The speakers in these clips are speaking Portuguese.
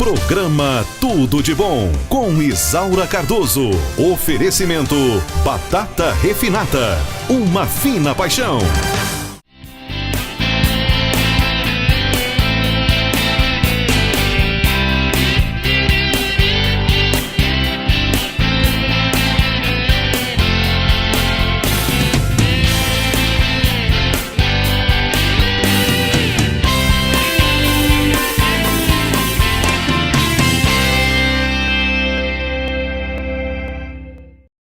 Programa Tudo de Bom, com Isaura Cardoso. Oferecimento Batata Refinada, uma fina paixão.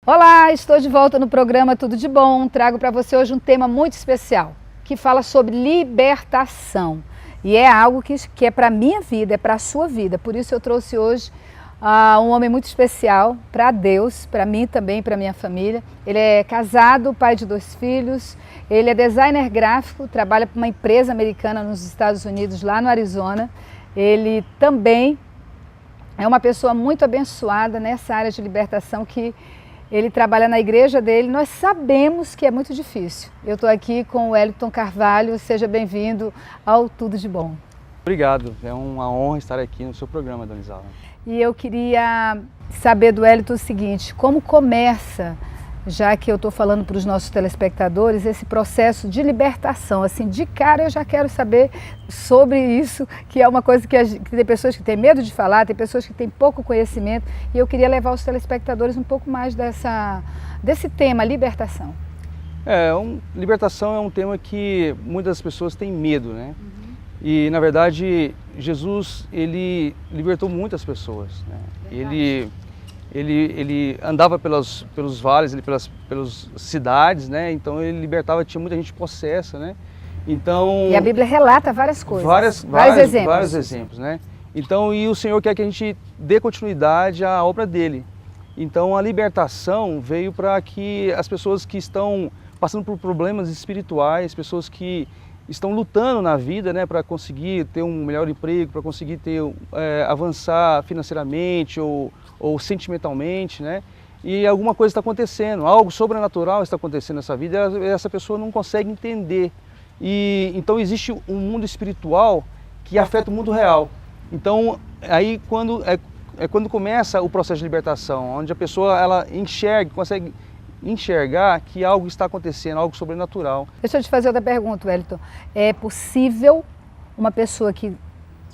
Olá, estou de volta no programa Tudo de Bom. Trago para você hoje um tema muito especial, que fala sobre libertação. E é algo que é para a minha vida, é para a sua vida. Por isso eu trouxe hoje um homem muito especial para Deus, para mim também, para minha família. Ele é casado, pai de 2 filhos, ele é designer gráfico, trabalha para uma empresa americana nos Estados Unidos, lá no Arizona. Ele também é uma pessoa muito abençoada nessa área de libertação que ele trabalha na igreja dele. Nós sabemos que é muito difícil. Eu estou aqui com o Wellington Carvalho. Seja bem-vindo ao Tudo de Bom. Obrigado. É uma honra estar aqui no seu programa, dona Isaura. E eu queria saber do Wellington o seguinte: como começa, já que eu estou falando para os nossos telespectadores, esse processo de libertação? Assim, de cara eu já quero saber sobre isso, que é uma coisa que tem pessoas que têm medo de falar, tem pessoas que têm pouco conhecimento, e eu queria levar os telespectadores um pouco mais desse tema, libertação. Libertação é um tema que muitas pessoas têm medo, né? E, na verdade, Jesus, ele libertou muitas pessoas, né? Ele andava pelos vales, pelas cidades, né? Então ele libertava, tinha muita gente possessa, né? Então, e a Bíblia relata várias coisas, vários exemplos, né? Então, e o Senhor quer que a gente dê continuidade à obra dele. Então a libertação veio para que as pessoas que estão passando por problemas espirituais, pessoas que estão lutando na vida, né, para conseguir ter um melhor emprego, para conseguir avançar financeiramente ou sentimentalmente, né? E alguma coisa está acontecendo, algo sobrenatural está acontecendo nessa vida e essa pessoa não consegue entender. E então existe um mundo espiritual que afeta o mundo real. Então aí quando começa o processo de libertação, onde a pessoa consegue enxergar que algo está acontecendo, algo sobrenatural. Deixa eu te fazer outra pergunta, Wellington. É possível uma pessoa que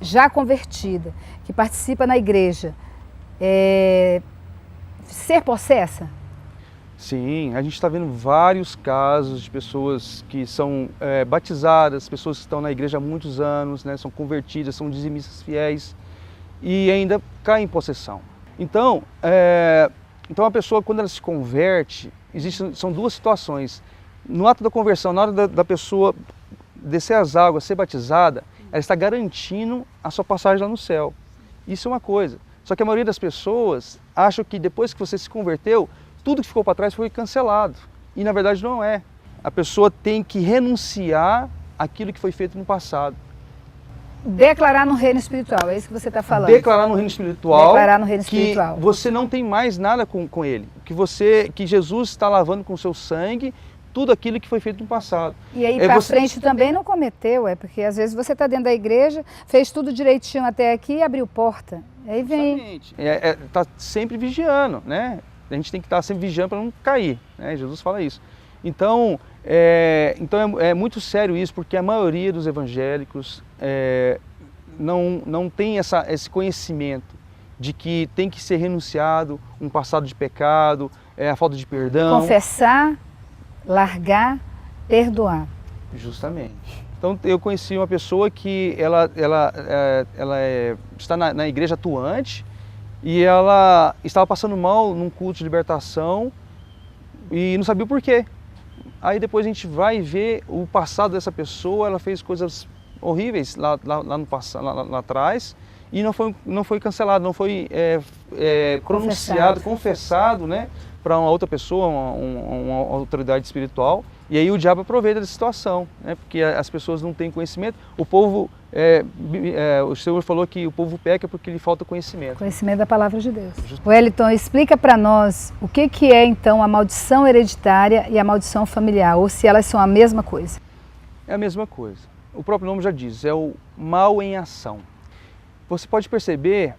já convertida, que participa na igreja, ser possessa? Sim, a gente está vendo vários casos de pessoas que são batizadas, pessoas que estão na igreja há muitos anos, né, são convertidas, são dizimistas fiéis e ainda caem em possessão. Então a pessoa, quando ela se converte, são 2 situações. No ato da conversão, na hora da pessoa descer as águas, ser batizada, ela está garantindo a sua passagem lá no céu. Isso é uma coisa. Só que a maioria das pessoas acham que depois que você se converteu, tudo que ficou para trás foi cancelado. E na verdade não é. A pessoa tem que renunciar àquilo que foi feito no passado. Declarar no reino espiritual, é isso que você está falando. Declarar no reino espiritual. Declarar no reino espiritual. Que você não tem mais nada com ele. Que Jesus está lavando com o seu sangue tudo aquilo que foi feito no passado. E aí para frente também não cometeu, porque às vezes você está dentro da igreja, fez tudo direitinho até aqui e abriu porta. Aí vem. Está sempre vigiando, né? A gente tem que estar sempre vigiando para não cair, né? Jesus fala isso. Então é muito sério isso, porque a maioria dos evangélicos não tem esse conhecimento de que tem que ser renunciado um passado de pecado, a falta de perdão. Confessar, largar, perdoar. Justamente. Então eu conheci uma pessoa que ela está na igreja atuante e ela estava passando mal num culto de libertação e não sabia o porquê. Aí depois a gente vai ver o passado dessa pessoa, ela fez coisas horríveis lá atrás e não foi cancelado, não foi pronunciado, confessado, né, para uma outra pessoa, uma autoridade espiritual. E aí o diabo aproveita da situação, né, porque as pessoas não têm conhecimento. O povo, o Senhor falou que o povo peca porque lhe falta conhecimento. Conhecimento da palavra de Deus. Wellington, explica para nós o que é então a maldição hereditária e a maldição familiar, ou se elas são a mesma coisa. É a mesma coisa. O próprio nome já diz, é o mal em ação. Você pode perceber,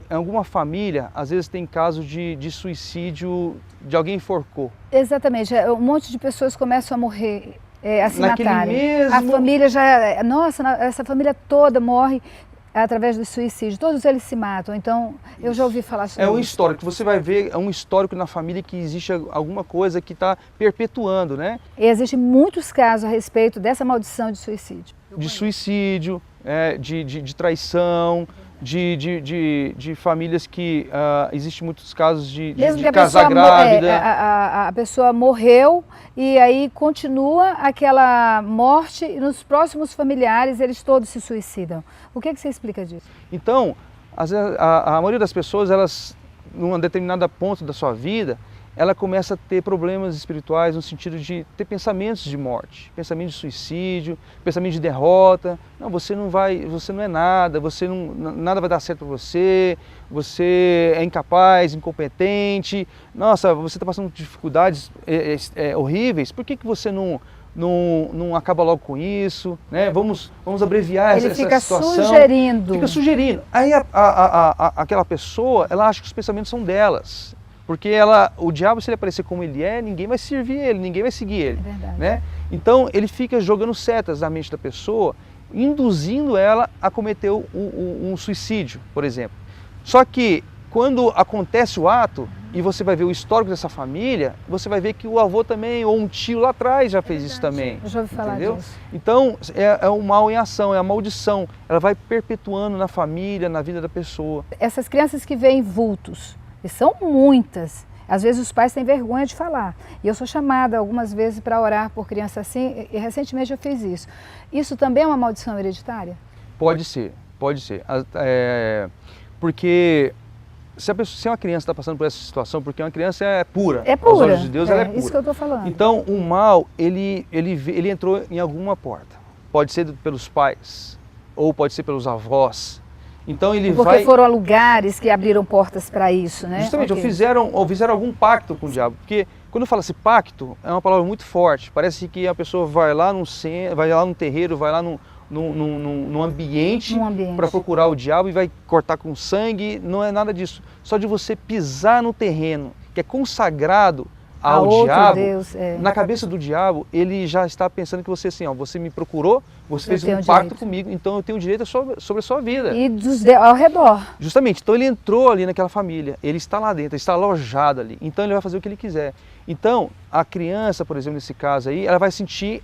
em alguma família, às vezes tem casos de suicídio, de alguém enforcou. Exatamente, um monte de pessoas começam a morrer, a se Naquele matarem. mesmo... A família já, nossa, essa família toda morre através do suicídio, todos eles se matam, então eu já ouvi falar sobre isso. É um histórico, você vai ver, é um histórico na família que existe alguma coisa que está perpetuando, né? E existem muitos casos a respeito dessa maldição de suicídio. De suicídio, de traição, de famílias que existem muitos casos de casar grávida. A pessoa morreu e aí continua aquela morte e nos próximos familiares eles todos se suicidam. O que você explica disso? Então, a maioria das pessoas, elas, num determinado ponto da sua vida, ela começa a ter problemas espirituais no sentido de ter pensamentos de morte, pensamento de suicídio, pensamento de derrota. Não, você não é nada, nada vai dar certo para você, você é incapaz, incompetente. Nossa, você está passando por dificuldades horríveis, por que você não acaba logo com isso, né? Vamos abreviar essa situação. Fica sugerindo. Aí aquela pessoa, ela acha que os pensamentos são delas. Porque o diabo, se ele aparecer como ele é, ninguém vai servir ele, ninguém vai seguir ele. É verdade. Né? Então ele fica jogando setas na mente da pessoa, induzindo ela a cometer um suicídio, por exemplo. Só que quando acontece o ato, e você vai ver o histórico dessa família, você vai ver que o avô também, ou um tio lá atrás já fez isso também. Eu já ouvi falar disso. Então é um mal em ação, é a maldição. Ela vai perpetuando na família, na vida da pessoa. Essas crianças que veem vultos, e são muitas. Às vezes os pais têm vergonha de falar. E eu sou chamada algumas vezes para orar por criança assim, e recentemente eu fiz isso. Isso também é uma maldição hereditária? Pode ser, pode ser. Porque se uma criança está passando por essa situação, porque uma criança é pura. É pura. Aos olhos de Deus, ela é pura. Isso que eu estou falando. Então o mal, ele entrou em alguma porta. Pode ser pelos pais, ou pode ser pelos avós. Então Porque foram lugares que abriram portas para isso, né? Justamente, ou fizeram algum pacto com o diabo. Porque quando fala-se pacto, é uma palavra muito forte. Parece que a pessoa vai lá num terreiro, vai lá num ambiente para procurar o diabo e vai cortar com sangue. Não é nada disso. Só de você pisar no terreno que é consagrado ao diabo, Deus, na cabeça do diabo, ele já está pensando que você assim, você me procurou, você fez um pacto comigo, então eu tenho direito sobre a sua vida. E ao redor. Justamente, então ele entrou ali naquela família, ele está lá dentro, ele está alojado ali, então ele vai fazer o que ele quiser. Então, a criança, por exemplo, nesse caso aí, ela vai sentir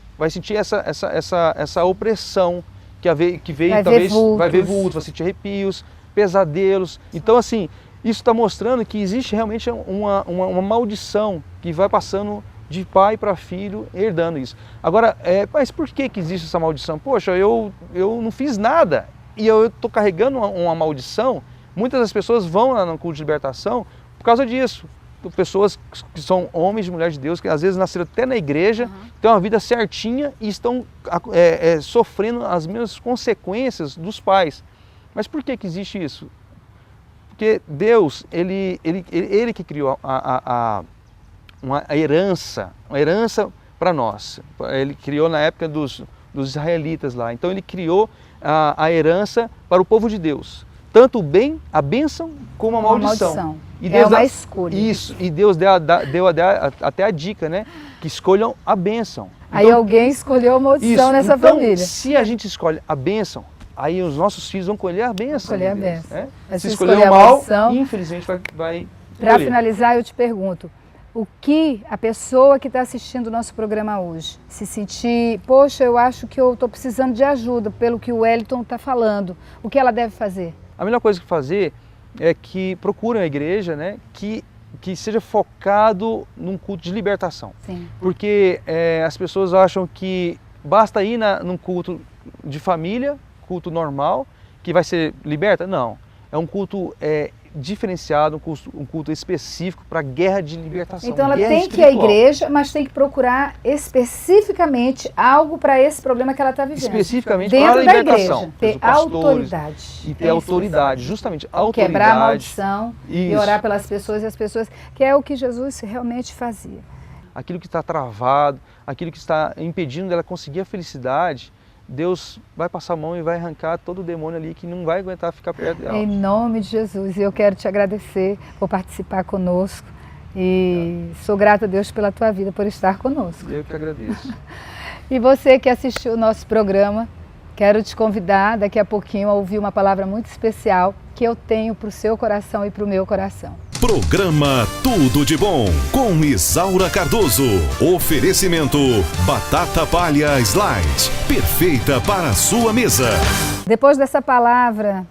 essa opressão que veio, talvez vai ver vultos, vai sentir arrepios, pesadelos. Então, assim, isso está mostrando que existe realmente uma maldição que vai passando de pai para filho, herdando isso. Agora, mas por que existe essa maldição? Poxa, eu não fiz nada e eu estou carregando uma maldição. Muitas das pessoas vão lá no culto de libertação por causa disso. Pessoas que são homens e mulheres de Deus, que às vezes nasceram até na igreja, têm uma vida certinha e estão sofrendo as mesmas consequências dos pais. Mas por que existe isso? Porque Deus, ele que criou uma herança para nós. Ele criou na época dos israelitas lá. Então ele criou a herança para o povo de Deus. Tanto o bem, a bênção, como a maldição. E Deus uma escolha. Isso, e Deus deu até a dica, né? Que escolham a bênção. Aí então, alguém escolheu a maldição nessa família. Se a gente escolhe a bênção, aí os nossos filhos vão colher a bênção. Colher a bênção. Né? Se escolher o mal, infelizmente vai Para finalizar, eu te pergunto, o que a pessoa que está assistindo o nosso programa hoje se sentir, poxa, eu acho que eu estou precisando de ajuda pelo que o Wellington está falando, o que ela deve fazer? A melhor coisa que fazer é que procurem a igreja, né, que seja focado num culto de libertação. Sim. Porque as pessoas acham que basta ir num culto de família, culto normal, que vai ser liberta. Não, é um culto diferenciado, um culto específico para a guerra de libertação. Então ela tem que ir à igreja, mas tem que procurar especificamente algo para esse problema que ela está vivendo. Especificamente dentro para a libertação. Da igreja, ter autoridade. E ter autoridade, justamente autoridade. Quebrar a maldição e orar pelas pessoas e as pessoas, que é o que Jesus realmente fazia. Aquilo que está travado, aquilo que está impedindo dela conseguir a felicidade, Deus vai passar a mão e vai arrancar todo o demônio ali que não vai aguentar ficar perto dela. Em nome de Jesus, eu quero te agradecer por participar conosco e sou grata a Deus pela tua vida, por estar conosco. Eu que agradeço. E você que assistiu o nosso programa, quero te convidar daqui a pouquinho a ouvir uma palavra muito especial que eu tenho para o seu coração e para o meu coração. Programa Tudo de Bom, com Isaura Cardoso. Oferecimento Batata Palha Slide, perfeita para a sua mesa. Depois dessa palavra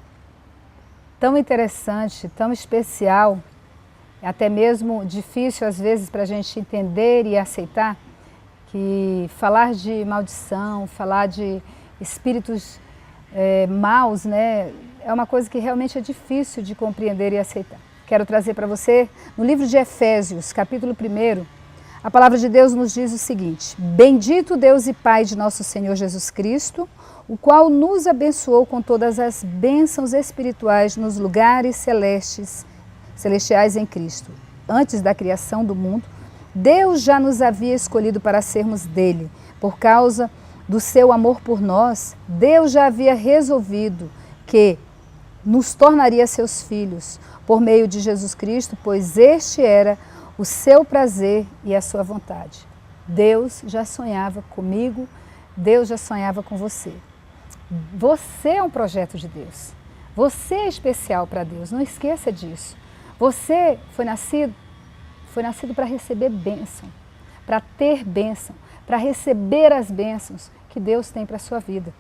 tão interessante, tão especial, até mesmo difícil às vezes para a gente entender e aceitar, que falar de maldição, falar de espíritos maus, né, é uma coisa que realmente é difícil de compreender e aceitar. Quero trazer para você, no livro de Efésios, capítulo 1, a palavra de Deus nos diz o seguinte: Bendito Deus e Pai de nosso Senhor Jesus Cristo, o qual nos abençoou com todas as bênçãos espirituais nos lugares celestiais em Cristo. Antes da criação do mundo, Deus já nos havia escolhido para sermos dele. Por causa do seu amor por nós, Deus já havia resolvido que nos tornaria seus filhos por meio de Jesus Cristo, pois este era o seu prazer e a sua vontade. Deus já sonhava comigo, Deus já sonhava com você. Você é um projeto de Deus. Você é especial para Deus, não esqueça disso. Você foi nascido para receber bênção, para ter bênção, para receber as bênçãos que Deus tem para a sua vida.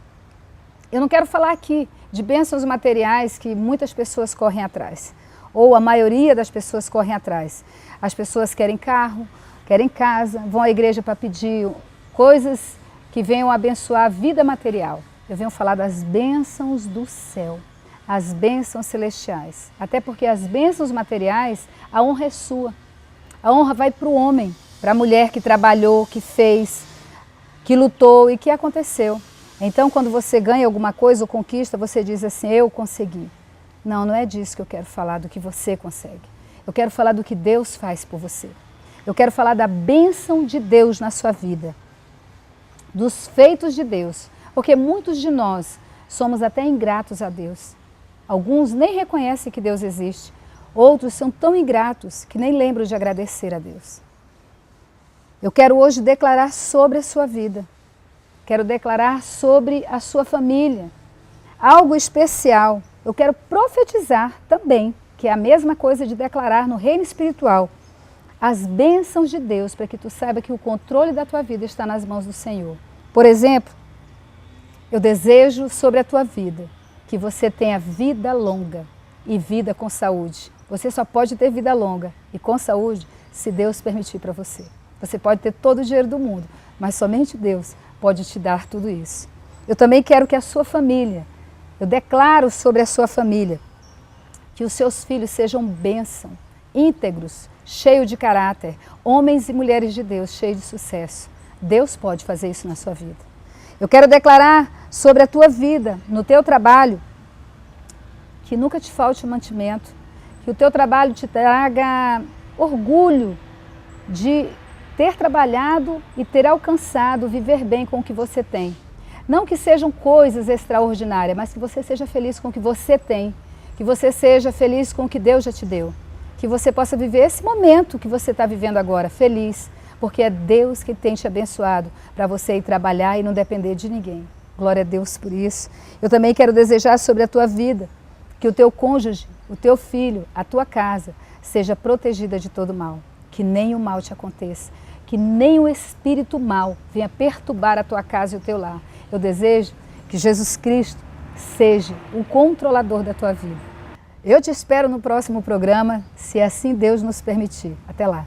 Eu não quero falar aqui de bênçãos materiais que muitas pessoas correm atrás, ou a maioria das pessoas correm atrás. As pessoas querem carro, querem casa, vão à igreja para pedir coisas que venham abençoar a vida material. Eu venho falar das bênçãos do céu, as bênçãos celestiais. Até porque as bênçãos materiais, a honra é sua. A honra vai para o homem, para a mulher que trabalhou, que fez, que lutou e que aconteceu. Então, quando você ganha alguma coisa ou conquista, você diz assim, eu consegui. Não, não é disso que eu quero falar, do que você consegue. Eu quero falar do que Deus faz por você. Eu quero falar da bênção de Deus na sua vida, dos feitos de Deus. Porque muitos de nós somos até ingratos a Deus. Alguns nem reconhecem que Deus existe. Outros são tão ingratos que nem lembram de agradecer a Deus. Eu quero hoje declarar sobre a sua vida. Quero declarar sobre a sua família. Algo especial. Eu quero profetizar também, que é a mesma coisa de declarar no reino espiritual, as bênçãos de Deus, para que tu saiba que o controle da tua vida está nas mãos do Senhor. Por exemplo, eu desejo sobre a tua vida que você tenha vida longa e vida com saúde. Você só pode ter vida longa e com saúde se Deus permitir para você. Você pode ter todo o dinheiro do mundo, mas somente Deus pode te dar tudo isso. Eu também quero que a sua família, eu declaro sobre a sua família, que os seus filhos sejam bênção, íntegros, cheios de caráter, homens e mulheres de Deus, cheios de sucesso. Deus pode fazer isso na sua vida. Eu quero declarar sobre a tua vida, no teu trabalho, que nunca te falte mantimento, que o teu trabalho te traga orgulho de ter trabalhado e ter alcançado viver bem com o que você tem. Não que sejam coisas extraordinárias, mas que você seja feliz com o que você tem, que você seja feliz com o que Deus já te deu, que você possa viver esse momento que você está vivendo agora, feliz, porque é Deus que tem te abençoado para você ir trabalhar e não depender de ninguém. Glória a Deus por isso. Eu também quero desejar sobre a tua vida, que o teu cônjuge, o teu filho, a tua casa, seja protegida de todo mal, que nem o mal te aconteça, que nem o espírito mal venha perturbar a tua casa e o teu lar. Eu desejo que Jesus Cristo seja o controlador da tua vida. Eu te espero no próximo programa, se assim Deus nos permitir. Até lá.